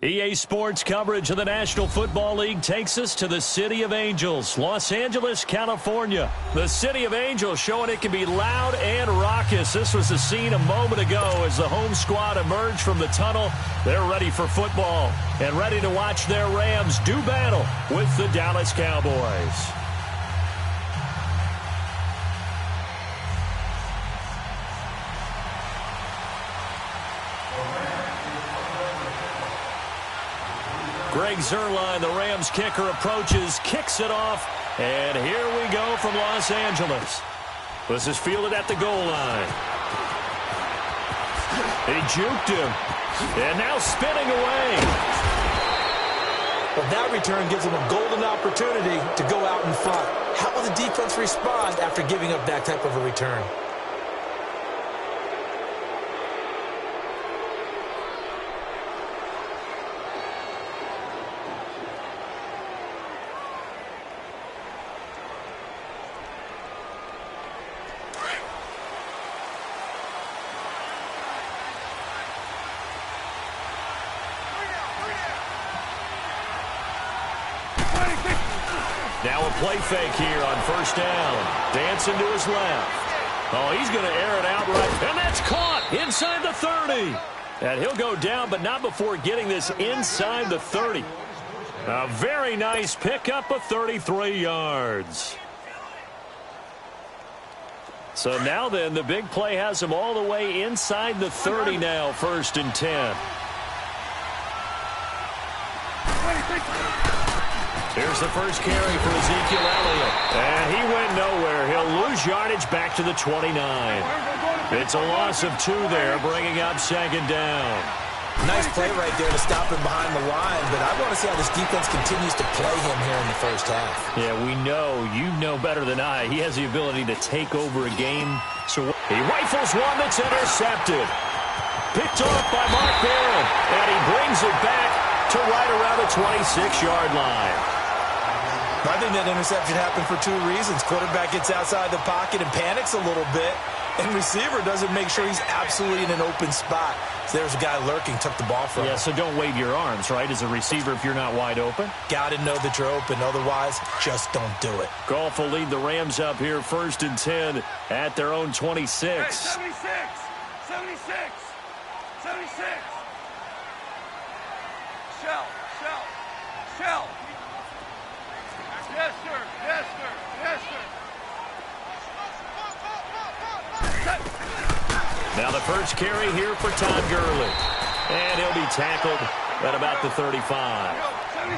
EA Sports coverage of the National Football League takes us to the City of Angels, Los Angeles, California. The City of Angels showing it can be loud and raucous. This was the scene a moment ago as the home squad emerged from the tunnel. They're ready for football and ready to watch their Rams do battle with the Dallas Cowboys. Greg Zuerlein, the Rams kicker, approaches, kicks it off, and here we go from Los Angeles. This is fielded at the goal line. He juked him, and now spinning away. Well, that return gives him a golden opportunity to go out and fight. How will the defense respond after giving up that type of a return? Now a play fake here on first down. Dancing to his left. Oh, he's going to air it out right. And that's caught inside the 30. And he'll go down, but not before getting this inside the 30. A very nice pickup of 33 yards. So now then, the big play has him all the way inside the 30 now, 1st and 10. Here's the first carry for Ezekiel Elliott. And he went nowhere. He'll lose yardage back to the 29. It's a loss of 2 there, bringing up 2nd down. Nice play right there to stop him behind the line, but I want to see how this defense continues to play him here in the first half. Yeah, we know. You know better than I. He has the ability to take over a game. So he rifles one that's intercepted. Picked off by Mark Barron, and he brings it back to right around the 26-yard line. I think that interception happened for 2 reasons. Quarterback gets outside the pocket and panics a little bit, and receiver doesn't make sure he's absolutely in an open spot. So there's a guy lurking, took the ball from him. Yeah, so don't wave your arms, right, as a receiver if you're not wide open. Got to know that you're open. Otherwise, just don't do it. Goff will lead the Rams up here 1st and 10 at their own 26. Hey, 76! 76! 76! Shell! Yes, sir. Yes, sir. Yes, sir. Now the first carry here for Todd Gurley. And he'll be tackled at about the 35.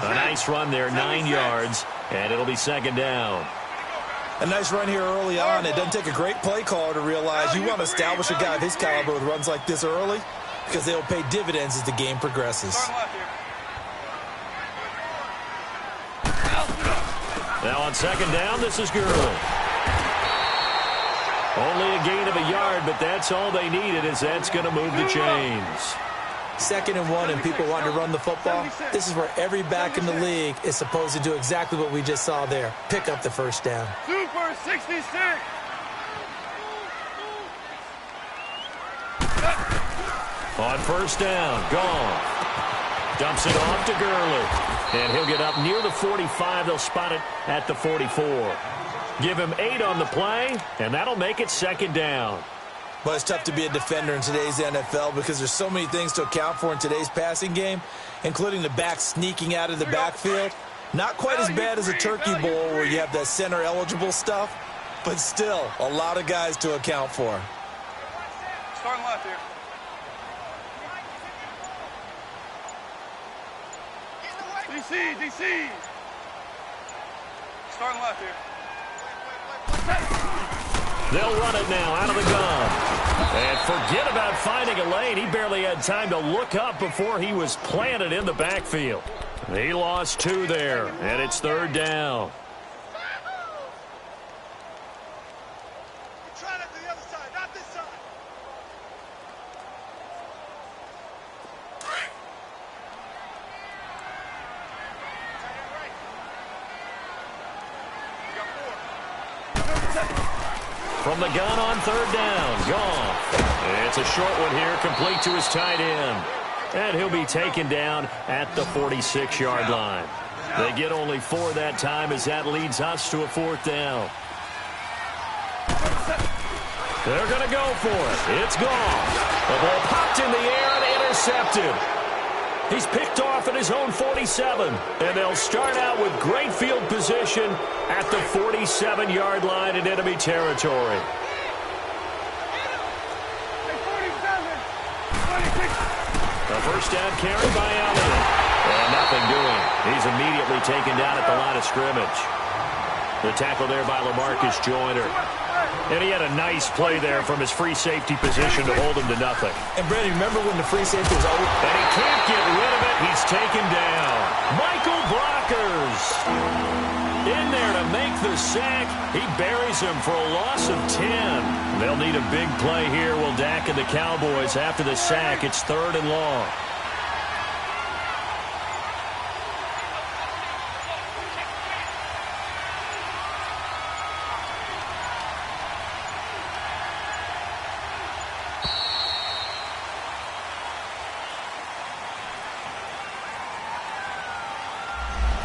A nice run there, 9 yards, and it'll be 2nd down. A nice run here early on. It doesn't take a great play caller to realize you want to establish a guy of his caliber with runs like this early because they'll pay dividends as the game progresses. Now on 2nd down, this is Gurley. Only a gain of a yard, but that's all they needed, as that's going to move the chains. 2nd and 1, and people want to run the football. This is where every back in the league is supposed to do exactly what we just saw there. Pick up the first down. Super 66. On 1st down, Goff dumps it off to Gurley. And he'll get up near the 45. They'll spot it at the 44. Give him 8 on the play, and that'll make it 2nd down. But it's tough to be a defender in today's NFL because there's so many things to account for in today's passing game, including the back sneaking out of the backfield. Not quite as bad as a turkey bowl where you have that center-eligible stuff, but still a lot of guys to account for. Starting left here. DC. Starting left here. They'll run it now out of the gun. And forget about finding a lane. He barely had time to look up before he was planted in the backfield. He lost 2 there, and it's 3rd down. Try that to the other side, not this side. From the gun on 3rd down, Goff. It's a short one here, complete to his tight end. And he'll be taken down at the 46-yard line. They get only 4 that time as that leads us to a 4th down. They're going to go for it. It's gone. The ball popped in the air and intercepted. He's picked off at his own 47. And they'll start out with great field position at the 47-yard line in enemy territory. The first down carry by Allen. And nothing doing. He's immediately taken down at the line of scrimmage. The tackle there by LaMarcus Joyner. And he had a nice play there from his free safety position to hold him to nothing. And, Brandon, remember when the free safety was over? And he can't get rid of it. He's taken down. Michael Blockers in there to make the sack. He buries him for a loss of 10. They'll need a big play here. Will Dak and the Cowboys after the sack. It's 3rd and long.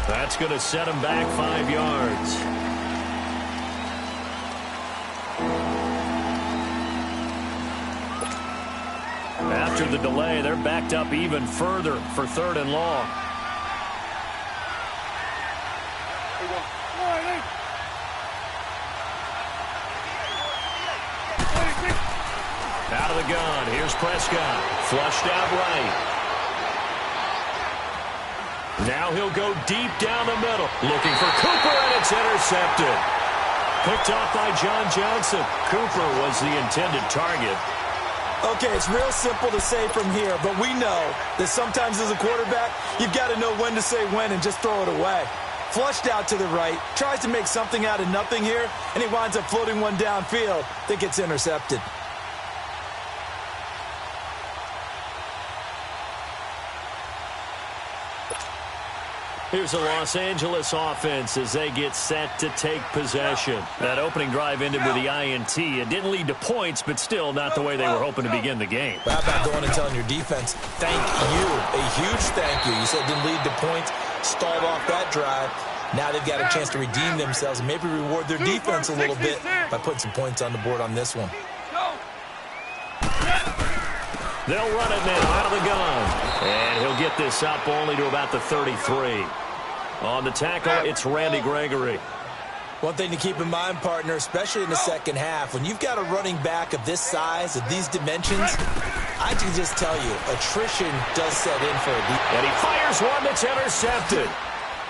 That's going to set him back 5 yards. After the delay, they're backed up even further for 3rd and long. Out of the gun. Here's Prescott. Flushed out right. Now he'll go deep down the middle. Looking for Cooper, and it's intercepted. Picked off by John Johnson. Cooper was the intended target. Okay, it's real simple to say from here, but we know that sometimes as a quarterback, you've got to know when to say when and just throw it away. Flushed out to the right, tries to make something out of nothing here, and he winds up floating one downfield that gets intercepted. Here's a Los Angeles offense as they get set to take possession. That opening drive ended with the INT. It didn't lead to points, but still not the way they were hoping to begin the game. How about going and telling your defense, thank you, a huge thank you. You said it didn't lead to points, stalled off that drive. Now they've got a chance to redeem themselves and maybe reward their defense a little bit by putting some points on the board on this one. They'll run it now out of the gun. And he'll get this up only to about the 33. On the tackle, it's Randy Gregory. One thing to keep in mind, partner, especially in the second half, when you've got a running back of this size, of these dimensions, I can just tell you, attrition does set in for a defense. And he fires one that's intercepted.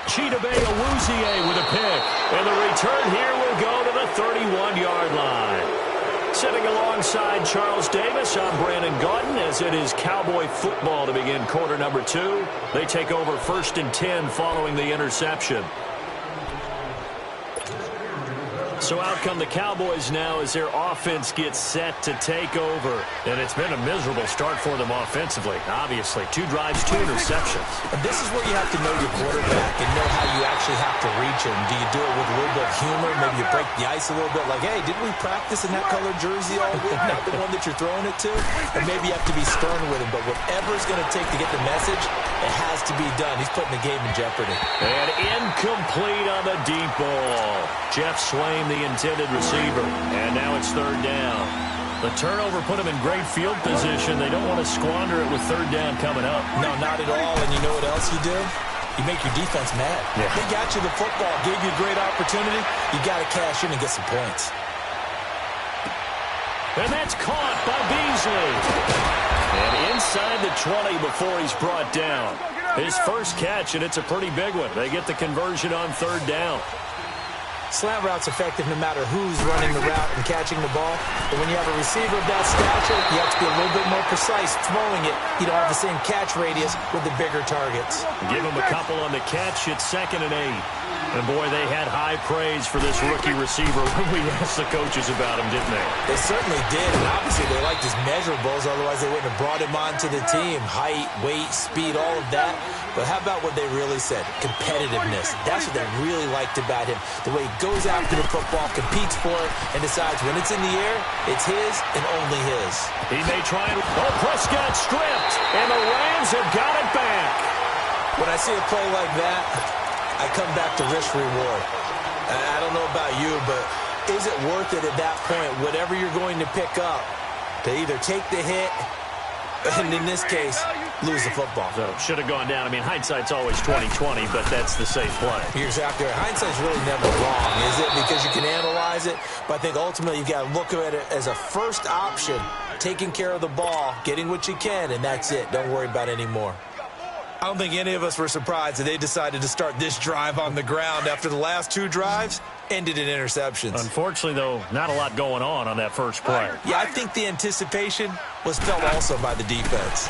Chidobe Awuzie with a pick. And the return here will go to the 31-yard line. Sitting alongside Charles Davis, I'm Brandon Gaudin, as it is Cowboy football to begin quarter number 2. They take over 1st and 10 following the interception. So out come the Cowboys now as their offense gets set to take over. And it's been a miserable start for them offensively. Obviously, 2 drives, 2 interceptions. And this is where you have to know your quarterback and know how you actually have to reach him. Do you do it with a little bit of humor? Maybe you break the ice a little bit like, hey, didn't we practice in that colored jersey all week? Not the one that you're throwing it to? Or maybe you have to be stern with him. But whatever it's going to take to get the message, it has to be done. He's putting the game in jeopardy. And incomplete on the deep ball. Jeff Swain, the intended receiver. And now it's 3rd down. The turnover put them in great field position. They don't want to squander it with 3rd down coming up. No, not at all. And you know what else you do? You make your defense mad. Yeah. They got you the football, gave you a great opportunity. You got to cash in and get some points. And that's caught by Beasley. And inside the 20 before he's brought down. His first catch, and it's a pretty big one. They get the conversion on 3rd down. Slant route's effective no matter who's running the route and catching the ball. But when you have a receiver of that stature, you have to be a little bit more precise throwing it. You don't have the same catch radius with the bigger targets. Give him a couple on the catch. It's 2nd and 8. And, boy, they had high praise for this rookie receiver when we asked the coaches about him, didn't they? They certainly did, and obviously they liked his measurables. Otherwise, they wouldn't have brought him onto the team. Height, weight, speed, all of that. But how about what they really said? Competitiveness. That's what they really liked about him. The way he goes after the football, competes for it, and decides when it's in the air, it's his and only his. He may try and... Oh, Prescott stripped, and the Rams have got it back. When I see a play like that, I come back to risk-reward. I don't know about you, but is it worth it at that point, whatever you're going to pick up, to either take the hit, and in this case, lose the football? So should have gone down. I mean, hindsight's always 20/20, but that's the safe play. You're exactly right. Hindsight's really never wrong, is it? Because you can analyze it, but I think ultimately you've got to look at it as a first option, taking care of the ball, getting what you can, and that's it. Don't worry about it anymore. I don't think any of us were surprised that they decided to start this drive on the ground after the last two drives ended in interceptions. Unfortunately, though, not a lot going on that first play. Yeah, I think the anticipation was felt also by the defense.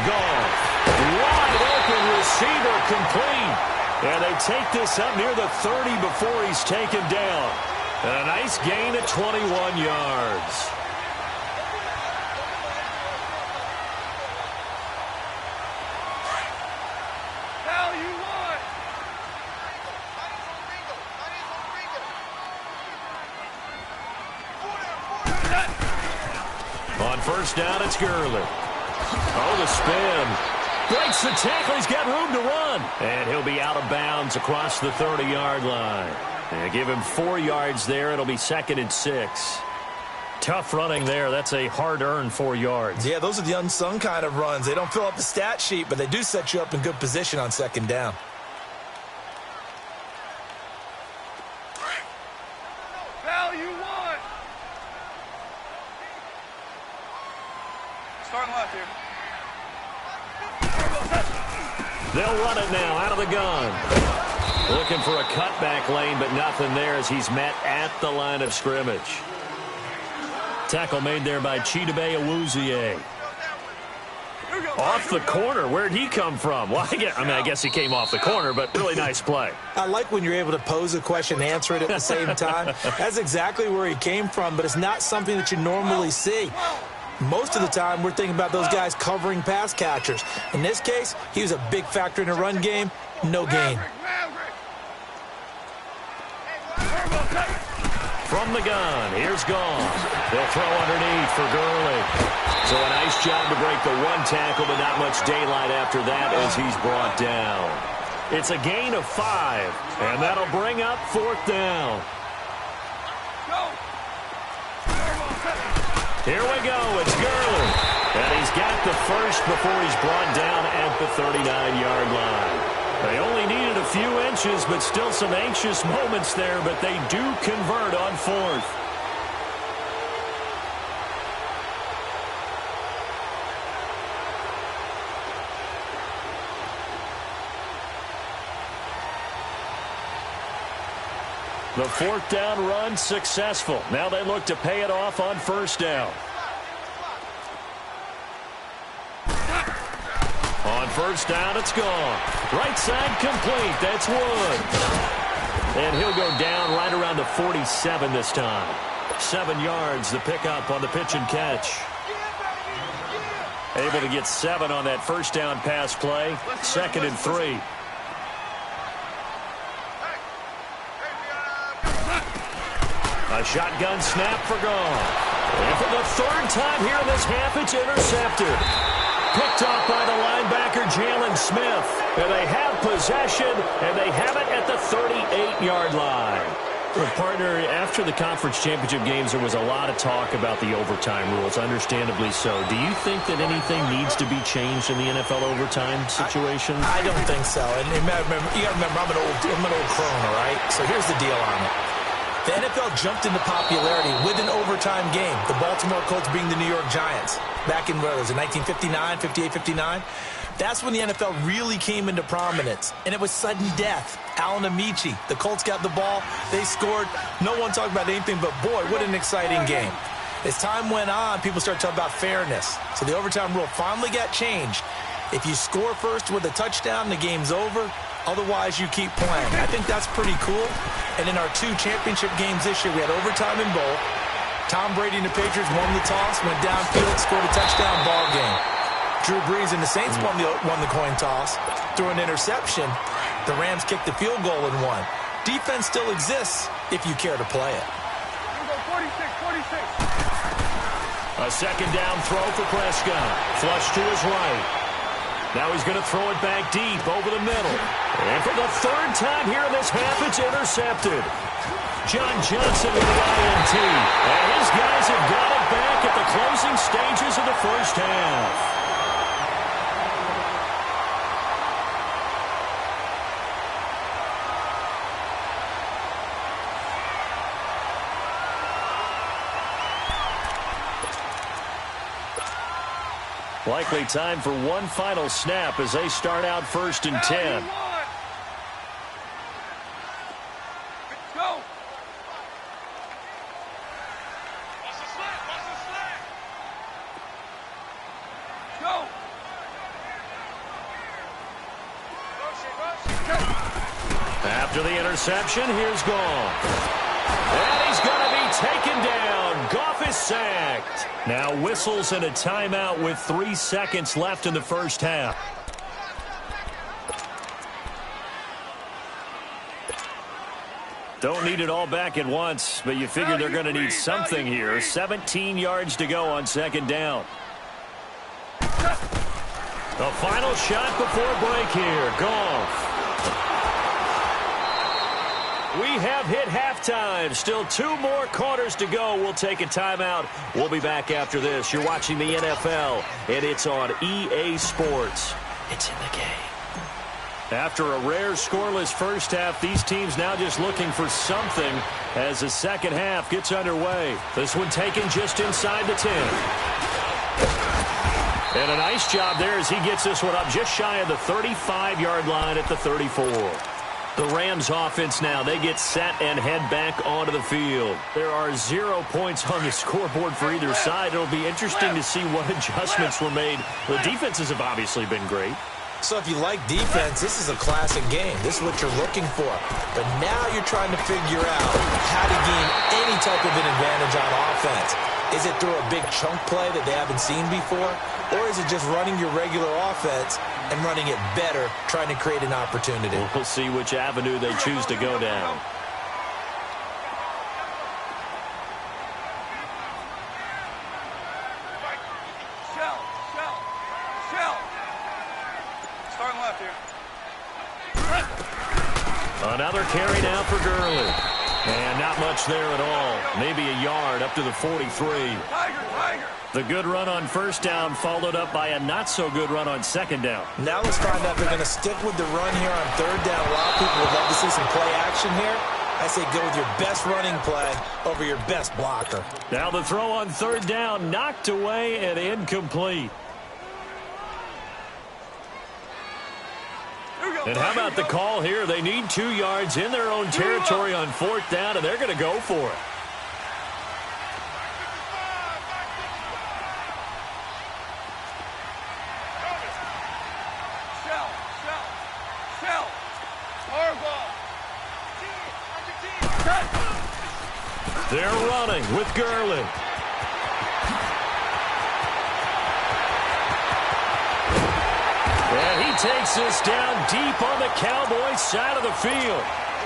Gone. Wide open receiver complete. And they take this up near the 30 before he's taken down. And a nice gain of 21 yards. On first down, it's Gurley. Oh, the spin. Breaks the tackle. He's got room to run. And he'll be out of bounds across the 30-yard line. And give him 4 yards there. It'll be 2nd and 6. Tough running there. That's a hard-earned 4 yards. Yeah, those are the unsung kind of runs. They don't fill up the stat sheet, but they do set you up in good position on 2nd down. They'll run it now out of the gun. Looking for a cutback lane, but nothing there as he's met at the line of scrimmage. Tackle made there by Chidobe Awuzie. Off the corner. Where'd he come from? Well, I guess he came off the corner, but really nice play. I like when you're able to pose a question and answer it at the same time. That's exactly where he came from, but it's not something that you normally see. Most of the time, we're thinking about those guys covering pass catchers. In this case, he was a big factor in the run game. No gain. From the gun, here's Gone. They'll throw underneath for Gurley. So a nice job to break the one tackle, but not much daylight after that as he's brought down. It's a gain of 5, and that'll bring up 4th down. Here we go. It's Gurley. And he's got the first before he's brought down at the 39-yard line. They only needed a few inches, but still some anxious moments there, but they do convert on 4th. The 4th down run successful. Now they look to pay it off on 1st down. On 1st down, it's Gone. Right side complete. That's Wood. And he'll go down right around the 47 this time. 7 yards, the pickup on the pitch and catch. Able to get 7 on that 1st down pass play. 2nd and 3. A shotgun snap for Gone. And for the 3rd time here in this half, it's intercepted. Picked off by the linebacker, Jalen Smith. And they have possession, and they have it at the 38-yard line. Well, partner, after the conference championship games, there was a lot of talk about the overtime rules, understandably so. Do you think that anything needs to be changed in the NFL overtime situation? I don't think so. And you got to remember, I'm an old crone, all right? So here's the deal on it. The NFL jumped into popularity with an overtime game. The Baltimore Colts being the New York Giants. Back in, what was it, 1959, 58, 59? That's when the NFL really came into prominence. And it was sudden death. Allen Amici, the Colts got the ball. They scored. No one talked about anything but, boy, what an exciting game. As time went on, people started talking about fairness. So the overtime rule finally got changed. If you score first with a touchdown, the game's over. Otherwise, you keep playing. I think that's pretty cool. And in our 2 championship games this year, we had overtime in both. Tom Brady and the Patriots won the toss, went downfield, scored a touchdown, ball game. Drew Brees and the Saints won the coin toss, threw an interception. The Rams kicked the field goal and won. Defense still exists if you care to play it. Here we go, 46. A second down throw for Prescott. Flush to his right. Now he's going to throw it back deep over the middle. And for the third time here in this half, it's intercepted. John Johnson with the INT. And his guys have got it back at the closing stages of the first half. Likely time for one final snap as they start out 1st and 10. Go. Go. After the interception, here's Goff. And he's going to be taken down. Goff is sacked. Now whistles and a timeout with 3 seconds left in the first half. Don't need it all back at once, but you figure they're going to need something here. 17 yards to go on second down. The final shot before break here. Goff. We have hit halftime. Still 2 more quarters to go. We'll take a timeout. We'll be back after this. You're watching the NFL, and it's on EA Sports. It's in the game. After a rare scoreless first half, these teams now just looking for something as the second half gets underway. This one taken just inside the 10. And a nice job there as he gets this one up just shy of the 35-yard line at the 34. The Rams offense now, they get set and head back onto the field. There are 0 points on the scoreboard for either side. It'll be interesting to see what adjustments were made. The defenses have obviously been great. So if you like defense, this is a classic game. This is what you're looking for. But now you're trying to figure out how to gain any type of an advantage on offense. Is it through a big chunk play that they haven't seen before? Or is it just running your regular offense and running it better, trying to create an opportunity? We'll see which avenue they choose to go down. Shell. Starting left here. Another carry now for Gurley. And not much there at all. Maybe a yard up to the 43. Tiger. The good run on first down followed up by a not-so-good run on second down. Now let's find out if they're going to stick with the run here on third down. A lot of people would love to see some play action here. I say go with your best running play over your best blocker. Now the throw on third down, knocked away and incomplete. And how about the call here? They need 2 yards in their own territory on fourth down, and they're going to go for it. Shell. Horrible. They're running with Gurley. And he takes this down deep on the Cowboys side of the field.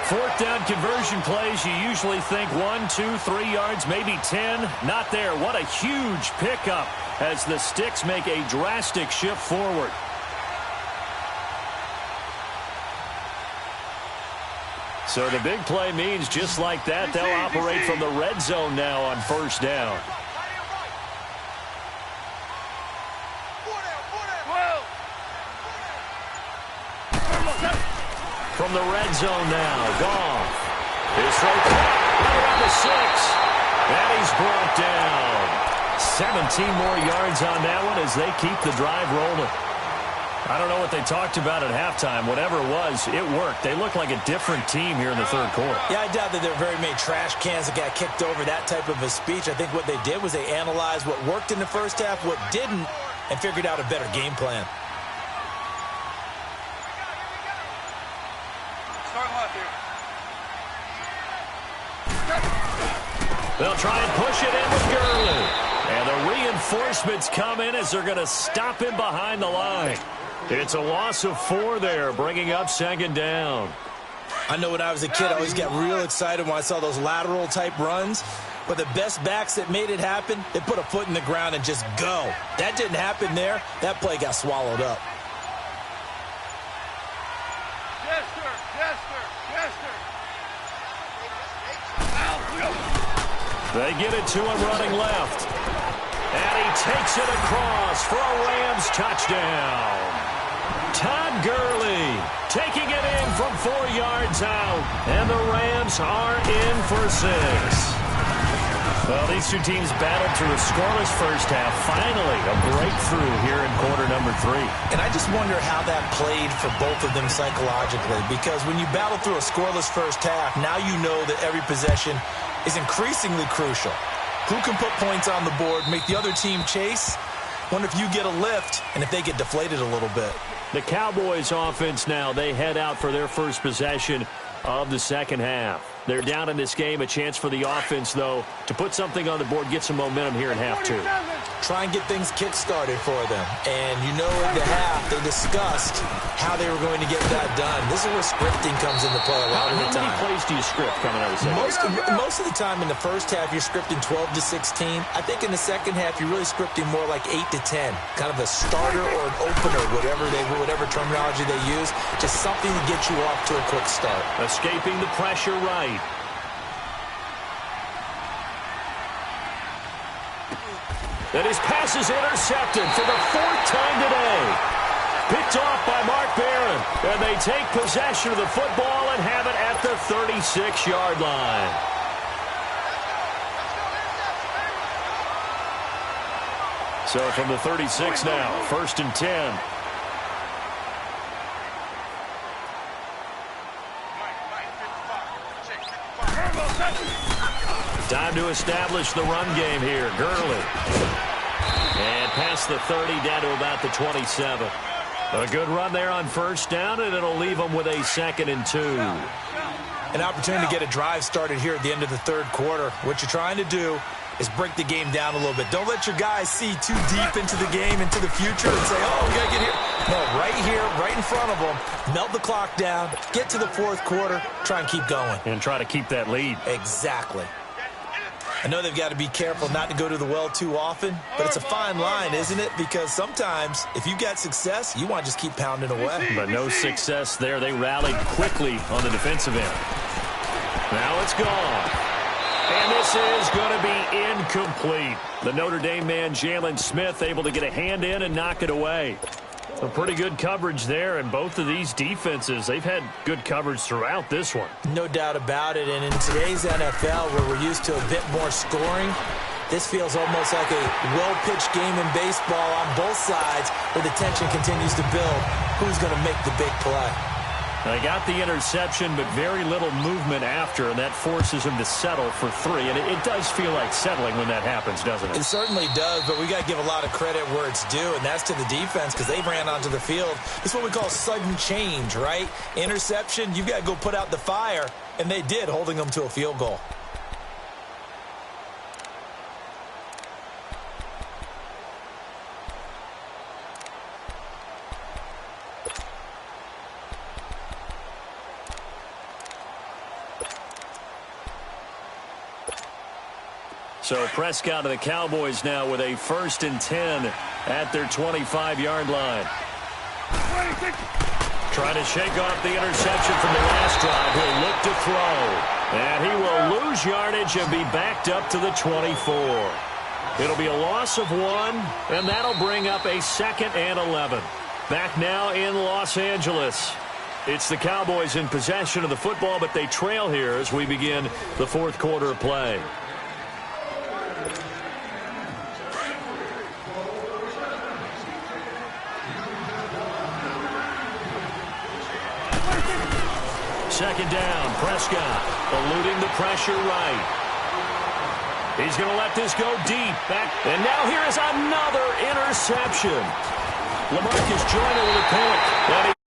Fourth down conversion plays, you usually think 1, 2, 3 yards, maybe 10. Not there. What a huge pickup as the Sticks make a drastic shift forward. So the big play means just like that, they'll operate from the red zone now on first down. From the red zone now, Goff. His throw right around the 6. And he's brought down. 17 more yards on that one as they keep the drive rolling. I don't know what they talked about at halftime. Whatever it was, it worked. They look like a different team here in the third quarter. Yeah, I doubt that there are very many trash cans that got kicked over, that type of a speech. I think what they did was they analyzed what worked in the first half, what didn't, and figured out a better game plan. They'll try and push it in with Gurley. And the reinforcements come in as they're going to stop him behind the line. It's a loss of 4 there, bringing up second down. I know when I was a kid, I always got real excited when I saw those lateral type runs. But the best backs that made it happen, they put a foot in the ground and just go. That didn't happen there. That play got swallowed up. Yes, sir. Yes, sir. Yes, sir. They get it to him running left. And he takes it across for a Rams touchdown. Todd Gurley taking it in from 4 yards out. And the Rams are in for 6. Well, these two teams battled through a scoreless first half. Finally, a breakthrough here in quarter number 3. And I just wonder how that played for both of them psychologically. Because when you battle through a scoreless first half, now you know that every possession is increasingly crucial. Who can put points on the board, make the other team chase? Wonder if you get a lift and if they get deflated a little bit. The Cowboys offense now, they head out for their first possession of the second half. They're down in this game. A chance for the offense, though, to put something on the board, get some momentum here in half 2. Try and get things kick-started for them. And you know in the half, they discussed how they were going to get that done. This is where scripting comes into play a lot of the time. How many plays do you script coming out of the second? Most of the time in the first half, you're scripting 12 to 16. I think in the second half, you're really scripting more like 8 to 10. Kind of a starter or an opener, whatever terminology they use. Just something to get you off to a quick start. Escaping the pressure right. And his pass is intercepted for the 4th time today. Picked off by Mark Barron. And they take possession of the football and have it at the 36-yard line. So from the 36 now, 1st and 10. Time to establish the run game here. Gurley. And past the 30, down to about the 27. A good run there on first down, and it'll leave them with a 2nd and 2. An opportunity to get a drive started here at the end of the third quarter. What you're trying to do is break the game down a little bit. Don't let your guys see too deep into the game, into the future, and say, oh, we got to get here. No, right here, right in front of them. Melt the clock down, get to the fourth quarter, try and keep going. And try to keep that lead. Exactly. I know they've got to be careful not to go to the well too often, but it's a fine line, isn't it? Because sometimes, if you got success, you want to just keep pounding away. But no success there. They rallied quickly on the defensive end. Now it's gone. And this is going to be incomplete. The Notre Dame man, Jalen Smith, able to get a hand in and knock it away. A pretty good coverage there, and both of these defenses, they've had good coverage throughout this one. No doubt about it, and in today's NFL, where we're used to a bit more scoring, this feels almost like a well-pitched game in baseball on both sides, where the tension continues to build. Who's going to make the big play? They got the interception, but very little movement after, and that forces him to settle for 3. And it does feel like settling when that happens, doesn't it? It certainly does, but we got to give a lot of credit where it's due, and that's to the defense because they ran onto the field. It's what we call sudden change, right? Interception, you've got to go put out the fire, and they did, holding them to a field goal. So Prescott of the Cowboys now with a 1st and 10 at their 25-yard line. Trying to shake off the interception from the last drive. He'll look to throw. And he will lose yardage and be backed up to the 24. It'll be a loss of 1, and that'll bring up a 2nd and 11. Back now in Los Angeles. It's the Cowboys in possession of the football, but they trail here as we begin the 4th quarter of play. Second down, Prescott eluding the pressure right. He's going to let this go deep. Back, and now here is another interception. LaMarcus Joyner with a pick.